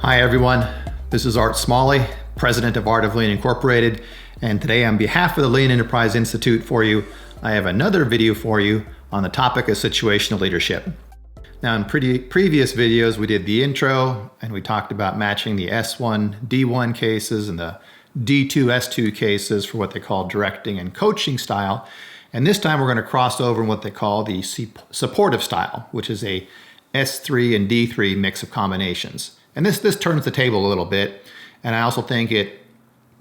Hi everyone, this is Art Smalley, President of Art of Lean Incorporated, and today on behalf of the Lean Enterprise Institute for you, I have another video for you on the topic of situational leadership. Now in previous videos we did the intro and we talked about matching the S1, D1 cases and the D2, S2 cases for what they call directing and coaching style. And this time we're going to cross over in what they call the supportive style, which is a S3 and D3 mix of combinations. And this turns the table a little bit, and I also think it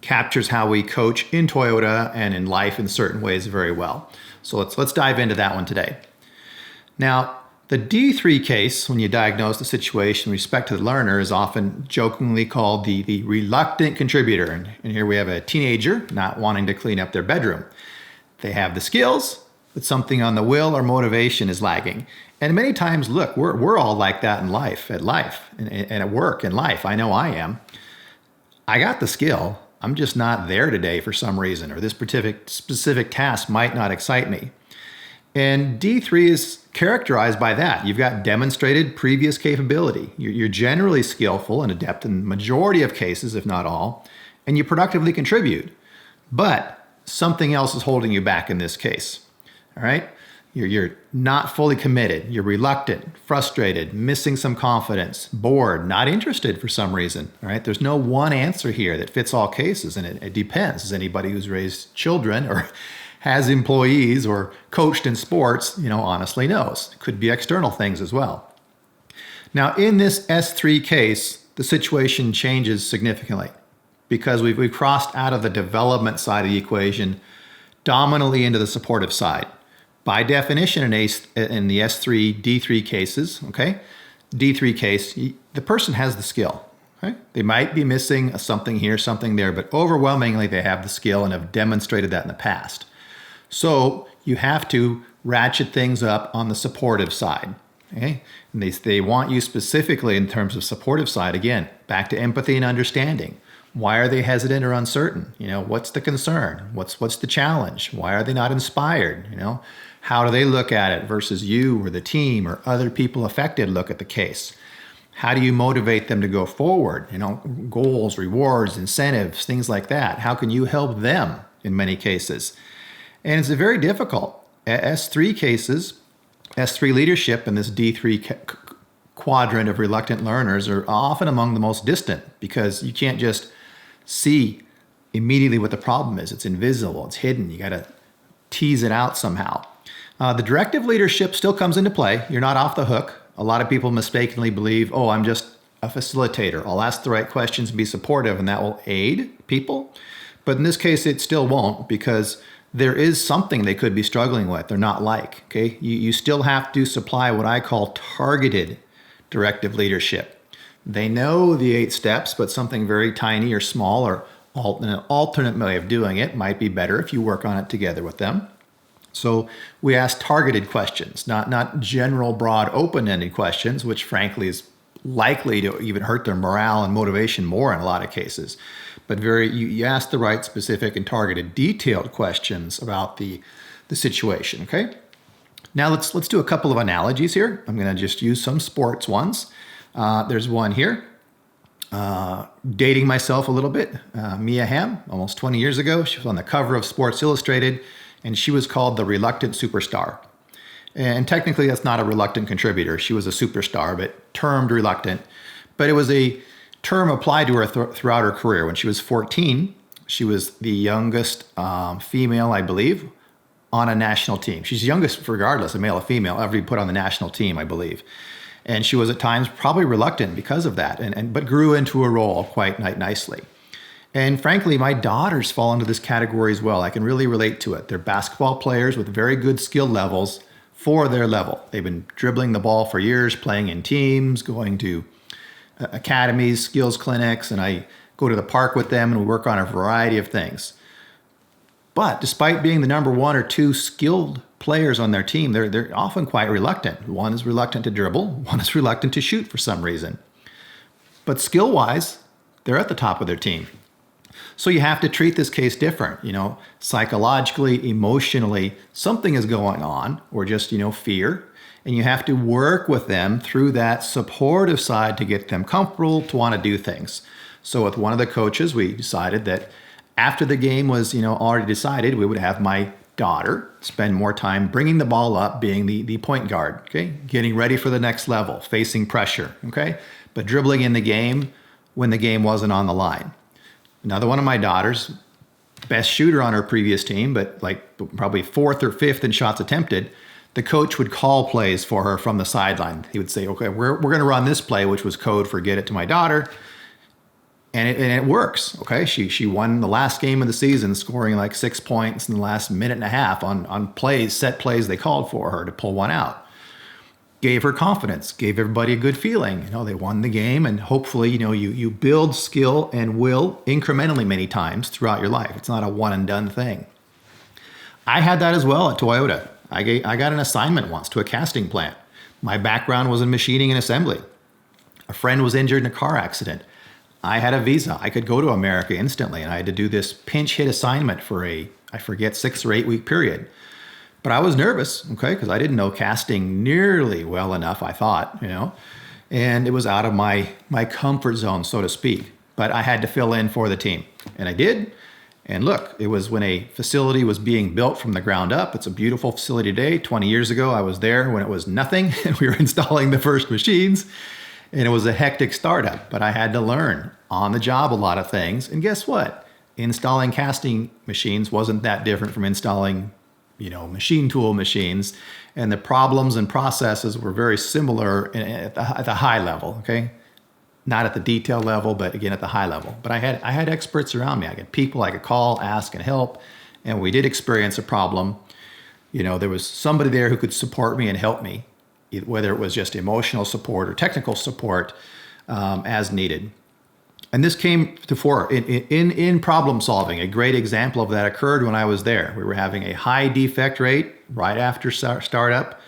captures how we coach in Toyota and in life in certain ways very well. So let's dive into that one today. Now, the D3 case, when you diagnose the situation with respect to the learner, is often jokingly called the reluctant contributor. And here we have a teenager not wanting to clean up their bedroom. They have the skills, but something on the will or motivation is lagging. And many times, look, we're all like that in life, and at work, in life. I know I am. I got the skill. I'm just not there today for some reason, or this specific task might not excite me. And D3 is characterized by that. You've got demonstrated previous capability. You're generally skillful and adept in the majority of cases, if not all, and you productively contribute. But something else is holding you back in this case. All right? You're not fully committed. You're reluctant, frustrated, missing some confidence, bored, not interested for some reason. All right? There's no one answer here that fits all cases, and it depends. As anybody who's raised children or has employees or coached in sports, honestly knows. It could be external things as well. Now, in this S3 case, the situation changes significantly because we've crossed out of the development side of the equation dominantly into the supportive side. By definition, in the S3, D3 cases, okay, D3 case, the person has the skill. Okay? They might be missing something here, something there, but overwhelmingly they have the skill and have demonstrated that in the past. So you have to ratchet things up on the supportive side. Okay? And they want you specifically in terms of supportive side, again, back to empathy and understanding. Why are they hesitant or uncertain? What's the concern? What's the challenge? Why are they not inspired? How do they look at it versus you or the team or other people affected look at the case? How do you motivate them to go forward? Goals, rewards, incentives, things like that. How can you help them in many cases? And it's very difficult. S3 cases, S3 leadership and this D3 quadrant of reluctant learners are often among the most distant because you can't just see immediately what the problem is. It's invisible, it's hidden. You got to tease it out somehow. The directive leadership still comes into play. You're not off the hook. A lot of people mistakenly believe, I'm just a facilitator. I'll ask the right questions and be supportive, and that will aid people. But in this case, it still won't because there is something they could be struggling with. They're not like, okay? You still have to supply what I call targeted directive leadership. They know the 8 steps, but something very tiny or small or an alternate way of doing it might be better if you work on it together with them. So we ask targeted questions, not general, broad, open-ended questions, which frankly is likely to even hurt their morale and motivation more in a lot of cases. But you ask the right, specific, and targeted, detailed questions about the situation, okay? Now let's do a couple of analogies here. I'm going to just use some sports ones. There's one here. Dating myself a little bit. Mia Hamm, almost 20 years ago, she was on the cover of Sports Illustrated, and she was called the reluctant superstar. And technically, that's not a reluctant contributor. She was a superstar, but termed reluctant. But it was a term applied to her throughout her career. When she was 14, she was the youngest female, I believe, on a national team. She's the youngest, regardless of male or female, ever be put on the national team, I believe. And she was at times probably reluctant because of that, but grew into a role quite nicely. And frankly, my daughters fall into this category as well. I can really relate to it. They're basketball players with very good skill levels for their level. They've been dribbling the ball for years, playing in teams, going to academies, skills clinics, and I go to the park with them and we work on a variety of things. But despite being the number 1 or 2 skilled players on their team, they're often quite reluctant. One is reluctant to dribble, one is reluctant to shoot for some reason. But skill-wise, they're at the top of their team. So you have to treat this case different, psychologically, emotionally, something is going on, or just, fear. And you have to work with them through that supportive side to get them comfortable to want to do things. So with one of the coaches, we decided that after the game was, already decided, we would have my daughter spend more time bringing the ball up, being the point guard, okay? Getting ready for the next level, facing pressure, okay? But dribbling in the game when the game wasn't on the line. Another one of my daughters, best shooter on her previous team, but like probably 4th or 5th in shots attempted, the coach would call plays for her from the sideline. He would say, okay, we're going to run this play, which was code for get it to my daughter. And it works, okay? She won the last game of the season, scoring like 6 points in the last minute and a half on plays, set plays they called for her to pull one out. Gave her confidence, gave everybody a good feeling. They won the game, and hopefully, you build skill and will incrementally many times throughout your life. It's not a one and done thing. I had that as well at Toyota. I got an assignment once to a casting plant. My background was in machining and assembly. A friend was injured in a car accident. I had a visa. I could go to America instantly, and I had to do this pinch hit assignment for I forget, 6 or 8 week period. But I was nervous, okay, because I didn't know casting nearly well enough, I thought, and it was out of my comfort zone, so to speak. But I had to fill in for the team, and I did. And look, it was when a facility was being built from the ground up. It's a beautiful facility today. 20 years ago, I was there when it was nothing, and we were installing the first machines. And it was a hectic startup, but I had to learn on the job a lot of things. And guess what? Installing casting machines wasn't that different from installing, machine tool machines. And the problems and processes were very similar at the high level, okay? Not at the detail level, but again, at the high level. But I had experts around me. I had people I could call, ask, and help. And we did experience a problem. There was somebody there who could support me and help me, whether it was just emotional support or technical support as needed. And this came to fore in problem solving. A great example of that occurred when I was there. We were having a high defect rate right after startup.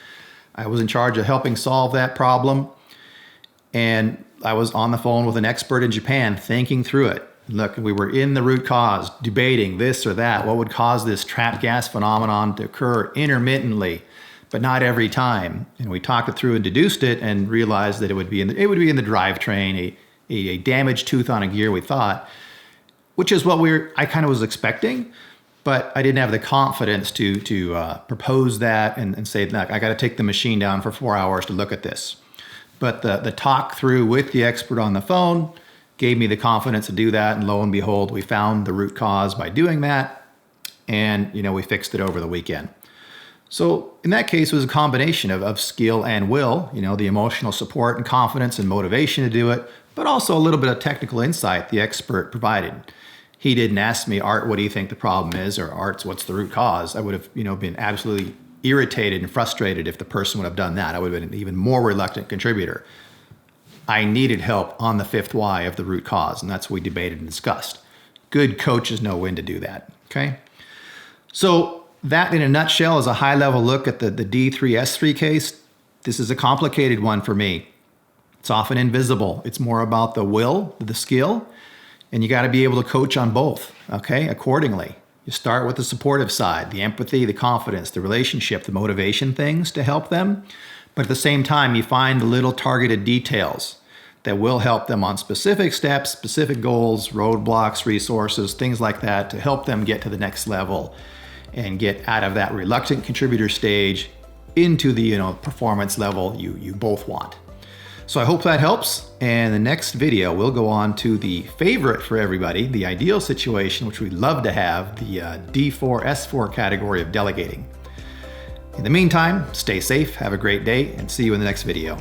I was in charge of helping solve that problem. And I was on the phone with an expert in Japan thinking through it. Look, we were in the root cause, debating this or that. What would cause this trap gas phenomenon to occur intermittently, but not every time? And we talked it through and deduced it and realized that it would be in the drivetrain, a damaged tooth on a gear, we thought, which is what I kind of was expecting, but I didn't have the confidence to propose that and say, look, I got to take the machine down for 4 hours to look at this. But the talk through with the expert on the phone gave me the confidence to do that. And lo and behold, we found the root cause by doing that. And, we fixed it over the weekend. So in that case, it was a combination of skill and will, the emotional support and confidence and motivation to do it, but also a little bit of technical insight the expert provided. He didn't ask me, Art, what do you think the problem is? Or Art, what's the root cause? I would have, been absolutely irritated and frustrated if the person would have done that. I would have been an even more reluctant contributor. I needed help on the 5th why of the root cause, and that's what we debated and discussed. Good coaches know when to do that, okay? So that, in a nutshell, is a high-level look at the D3S3 case. This is a complicated one for me. It's often invisible. It's more about the will, the skill, and you got to be able to coach on both, okay, accordingly. You start with the supportive side, the empathy, the confidence, the relationship, the motivation things to help them. But at the same time, you find the little targeted details that will help them on specific steps, specific goals, roadblocks, resources, things like that to help them get to the next level and get out of that reluctant contributor stage into the performance level you both want. So I hope that helps. And the next video, we'll go on to the favorite for everybody, the ideal situation, which we'd love to have, the D4S4 category of delegating. In the meantime, stay safe, have a great day, and see you in the next video.